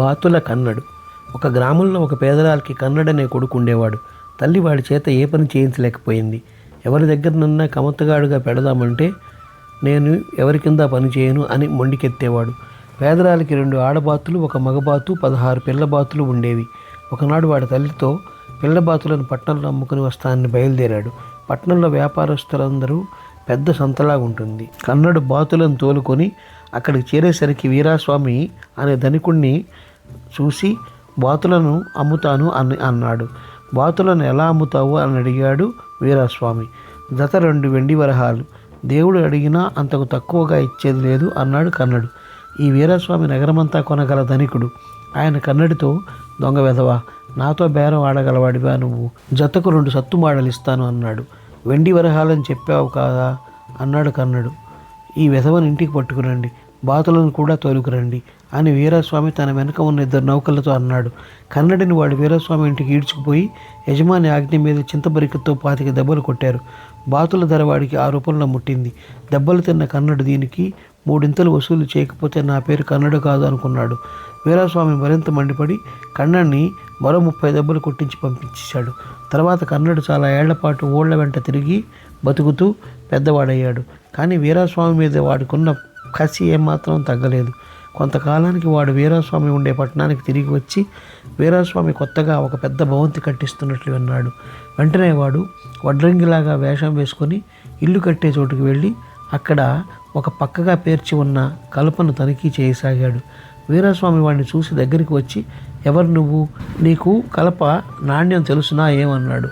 బాతుల కన్నడు. ఒక గ్రామంలో ఒక పేదరాలికి కన్నడనే కొడుకు ఉండేవాడు. తల్లి వాడి చేత ఏ పని చేయించలేకపోయింది. ఎవరి దగ్గరనన్నా కమతగాడుగా పెడదామంటే నేను ఎవరి కింద పని చేయను అని మొండికెత్తేవాడు. పేదరాలికి 2 ఆడబాతులు, ఒక మగబాతు, 16 పిల్లబాతులు ఉండేవి. ఒకనాడు వాడి తల్లితో పిల్లబాతులను పట్టణంలో అమ్ముకుని వస్తానని బయలుదేరాడు. పట్టణంలో వ్యాపారస్తులందరూ పెద్ద సంతలా ఉంటుంది. కన్నడు బాతులను తోలుకొని అక్కడికి చేరేసరికి వీరాస్వామి అనే ధనికుణ్ణి చూసి బాతులను అమ్ముతాను అని అన్నాడు. బాతులను ఎలా అమ్ముతావు అని అడిగాడు వీరాస్వామి. జత 2 వెండి వరహాలు, దేవుడు అడిగినా అంతకు తక్కువగా ఇచ్చేది లేదు అన్నాడు కన్నడు. ఈ వీరాస్వామి నగరమంతా కొనగల ధనికుడు. ఆయన కన్నడితో, దొంగ వెధవా, నాతో బేరం ఆడగలవాడివా నువ్వు? జతకు 2 సత్తుమాడలు ఇస్తాను అన్నాడు. వెండి వరహాలని చెప్పావు కాదా అన్నాడు కన్నడు. ఈ వెధవని ఇంటికి పట్టుకురండి, బాతులను కూడా తోలుకురండి అని వీరాస్వామి తన వెనక ఉన్న 2 నౌకర్లతో అన్నాడు. కన్నడిని వాడు వీరాస్వామి ఇంటికి ఈడ్చుకుపోయి యజమాని ఆజ్ఞ మీద చింతబరికతో 25 దెబ్బలు కొట్టారు. బాతుల ధర వాడికి 6 రూపాయలు ముట్టింది. దెబ్బలు తిన్న కన్నడు దీనికి 3 వసూలు చేయకపోతే నా పేరు కన్నడు కాదు అనుకున్నాడు. వీరాస్వామి మరింత మండిపడి కన్నడిని మరో 30 దెబ్బలు కొట్టించి పంపించేశాడు. తర్వాత కన్నడు చాలా ఏళ్లపాటు ఊళ్ళ వెంట తిరిగి బతుకుతూ పెద్దవాడయ్యాడు. కానీ వీరాస్వామి మీద వాడుకున్న కసి ఏమాత్రం తగ్గలేదు. కొంతకాలానికి వాడు వీరాస్వామి ఉండే పట్టణానికి తిరిగి వచ్చి వీరాస్వామి కొత్తగా ఒక పెద్ద భవంతి కట్టిస్తున్నట్లు విన్నాడు. వెంటనే వాడు వడ్రంగిలాగా వేషం వేసుకొని ఇల్లు కట్టే చోటుకు వెళ్ళి అక్కడ ఒక పక్కగా పేర్చి ఉన్న కలపను తనిఖీ చేయసాగాడు. వీరాస్వామి వాడిని చూసి దగ్గరికి వచ్చి, ఎవరు నువ్వు? నీకు కలప నాణ్యం తెలుసునా ఏమన్నాడు.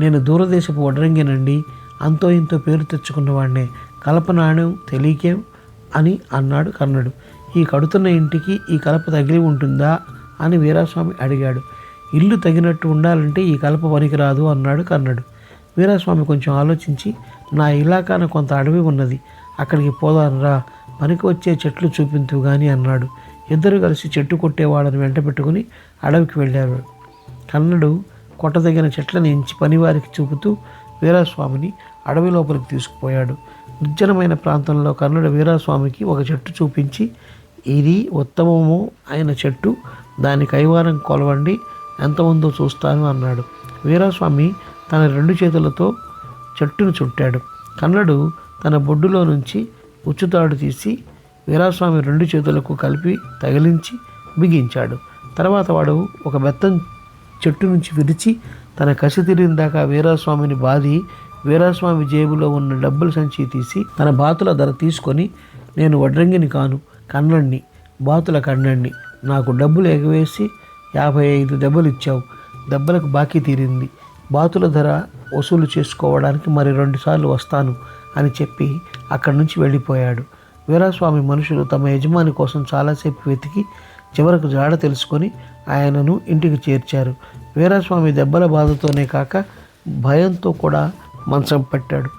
నేను దూరదేశపు వడ్రంగినండి, అంతో ఇంతో పేరు తెచ్చుకున్నవాడినే, కలప నాణ్యం తెలియకేం అని అన్నాడు కన్నడు. ఈ కడుతున్న ఇంటికి ఈ కలప తగిలి ఉంటుందా అని వీరాస్వామి అడిగాడు. ఇల్లు తగినట్టు ఉండాలంటే ఈ కలప పనికిరాదు అన్నాడు కన్నడు. వీరాస్వామి కొంచెం ఆలోచించి, నా ఇలాకాన కొంత అడవి ఉన్నది, అక్కడికి పోదానురా, పనికి వచ్చే చెట్లు చూపించు గాని అన్నాడు. ఇద్దరు కలిసి చెట్టు కొట్టేవాళ్ళని వెంట పెట్టుకుని అడవికి వెళ్ళారు. కన్నడు కొట్టదగిన చెట్లను ఎంచి పనివారికి చూపుతూ వీరాస్వామిని అడవి లోపలికి తీసుకుపోయాడు. నిర్జనమైన ప్రాంతంలో కన్నడు వీరాస్వామికి ఒక చెట్టు చూపించి, ఇది ఉత్తమము అయిన చెట్టు, దాని కైవారం కొలవండి, ఎంత ఉందో చూస్తాను అన్నాడు. వీరాస్వామి తన 2 చేతులతో చెట్టును చుట్టాడు. కన్నడు తన బొడ్డులో నుంచి ఉచ్చుతాడు తీసి వీరాస్వామి 2 చేతులకు కలిపి తగిలించి బిగించాడు. తర్వాత వాడు ఒక బెత్తం చెట్టు నుంచి విరిచి తన కసి తీరిన దాకా వీరాస్వామిని బాది వీరాస్వామి జేబులో ఉన్న డబ్బుల సంచి తీసి తన బాతుల ధర తీసుకొని, నేను వడ్రంగిని కాను, కన్నడిని, బాతుల కన్నడిని, నాకు డబ్బులు ఎగవేసి 55 దెబ్బలు ఇచ్చావు, దెబ్బలకు బాకీ తీరింది, బాతుల ధర వసూలు చేసుకోవడానికి మరి 2 సార్లు వస్తాను అని చెప్పి అక్కడి నుంచి వెళ్ళిపోయాడు. వీరాస్వామి మనుషులు తమ యజమాని కోసం చాలాసేపు వెతికి చివరకు జాడ తెలుసుకొని ఆయనను ఇంటికి చేర్చారు. వీరాస్వామి దెబ్బల బాధతోనే కాక భయంతో కూడా మంచం పట్టాడు.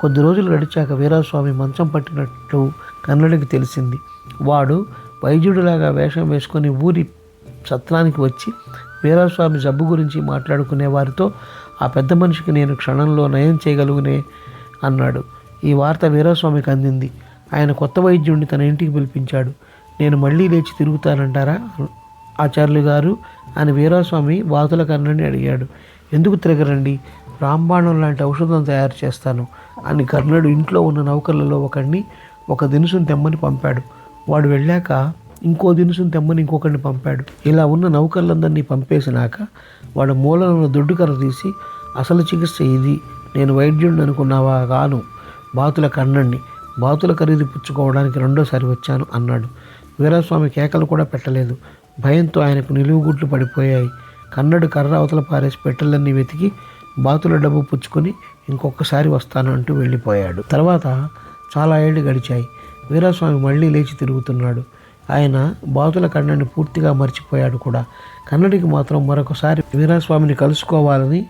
కొద్ది రోజులు గడిచాక వీరాస్వామి మంచం పట్టినట్లు కన్నడికి తెలిసింది. వాడు వైద్యుడిలాగా వేషం వేసుకొని ఊరి సత్రానికి వచ్చి వీరాస్వామి జబ్బు గురించి మాట్లాడుకునే వారితో, ఆ పెద్ద మనిషికి నేను క్షణంలో నయం చేయగలుగునే అన్నాడు. ఈ వార్త వీరాస్వామికి అందింది. ఆయన కొత్త వైద్యుడిని తన ఇంటికి పిలిపించాడు. నేను మళ్ళీ లేచి తిరుగుతానంటారా ఆచార్యులు గారు అని వీరాస్వామి బాతుల కన్నడిని అడిగాడు. ఎందుకు తిరగరండి, రాంబాణం లాంటి ఔషధం తయారు చేస్తాను అని కర్ణుడు ఇంట్లో ఉన్న నౌకర్లలో ఒకడిని ఒక దినుసును తెమ్మని పంపాడు. వాడు వెళ్ళాక ఇంకో దినుసును తెమ్మని ఇంకొకరిని పంపాడు. ఇలా ఉన్న నౌకర్లందరినీ పంపేసినాక వాడు మూలలో ఉన్న దొడ్డు కర్ర తీసి, అసలు చికిత్స ఇది, నేను వైద్యుడిని అనుకున్నావా, కాను, బాతుల కన్నడిని, బాతుల ఖరీదు పుచ్చుకోవడానికి 2వ వచ్చాను అన్నాడు. వీరాస్వామి కేకలు కూడా పెట్టలేదు. భయంతో ఆయనకు నిలువుగుడ్లు పడిపోయాయి. కన్నడు కర్ర అవతల పారేసి పెట్టెలన్నీ వెతికి బాతుల డబ్బు పుచ్చుకొని ఇంకొకసారి వస్తాను అంటూ వెళ్ళిపోయాడు. తర్వాత చాలా ఏళ్ళు గడిచాయి. వీరాస్వామి మళ్ళీ లేచి తిరుగుతున్నాడు. ఆయన బాతుల కన్నడిని పూర్తిగా మర్చిపోయాడు కూడా. కన్నడికి మాత్రం మరొకసారి వీరాస్వామిని కలుసుకోవాలని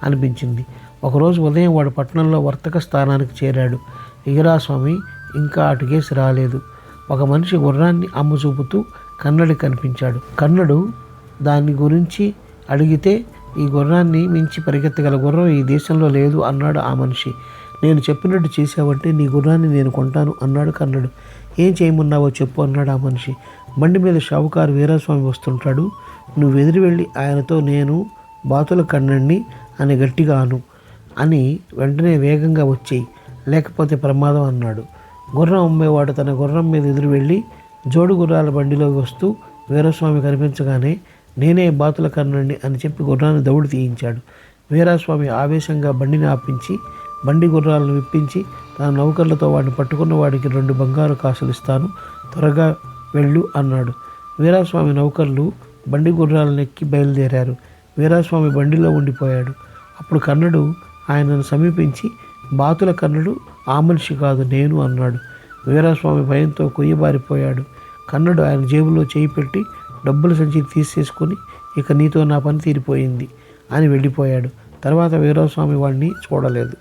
అనిపించింది. ఒకరోజు ఉదయం వాడు పట్టణంలో వర్తక స్థానానికి చేరాడు. వీరాస్వామి ఇంకా అటుకేసి రాలేదు. ఒక మనిషి గుర్రాన్ని అమ్ము చూపుతూ కన్నడికి కనిపించాడు. కన్నడు దాని గురించి అడిగితే, ఈ గుర్రాన్ని మించి పరిగెత్తగల గుర్రం ఈ దేశంలో లేదు అన్నాడు ఆ మనిషి. నేను చెప్పినట్టు చేసావంటే నీ గుర్రాన్ని నేను కొంటాను అన్నాడు కర్ణుడు. ఏం చేయమన్నావో చెప్పు అన్నాడు ఆ మనిషి. బండి మీద షావుకారు వీరాస్వామి వస్తుంటాడు. నువ్వు ఎదురు వెళ్ళి ఆయనతో నేను బాతుల కర్ణుడిని అని గట్టిగా అను అని వెంటనే వేగంగా వచ్చేయి, లేకపోతే ప్రమాదం అన్నాడు. గుర్రం అమ్మేవాడు తన గుర్రం మీద ఎదురు వెళ్ళి జోడు గుర్రాల బండిలోకి వస్తూ వీరాస్వామి కనిపించగానే నేనే బాతుల కర్ణుడిని అని చెప్పి గుర్రాన్ని దౌడు తీయించాడు. వీరాస్వామి ఆవేశంగా బండిని ఆపించి బండి గుర్రాలను విప్పించి తన నౌకర్లతో వాడిని పట్టుకున్న వాడికి 2 బంగారు కాసులు ఇస్తాను, త్వరగా వెళ్ళు అన్నాడు. వీరాస్వామి నౌకర్లు బండి గుర్రాలను ఎక్కి బయలుదేరారు. వీరాస్వామి బండిలో ఉండిపోయాడు. అప్పుడు కర్ణుడు ఆయనను సమీపించి బాతుల కర్ణుడు ఆ మనిషి కాదు నేను అన్నాడు. వీరాస్వామి భయంతో కొయ్యబారిపోయాడు. కర్ణుడు ఆయన జేబులో చేయి పెట్టి డబ్బుల సంచి తీసేసుకొని ఇక నీతో నా పని తీరిపోయింది అని వెళ్ళిపోయాడు. తర్వాత వీరాస్వామి వాడిని చూడలేదు.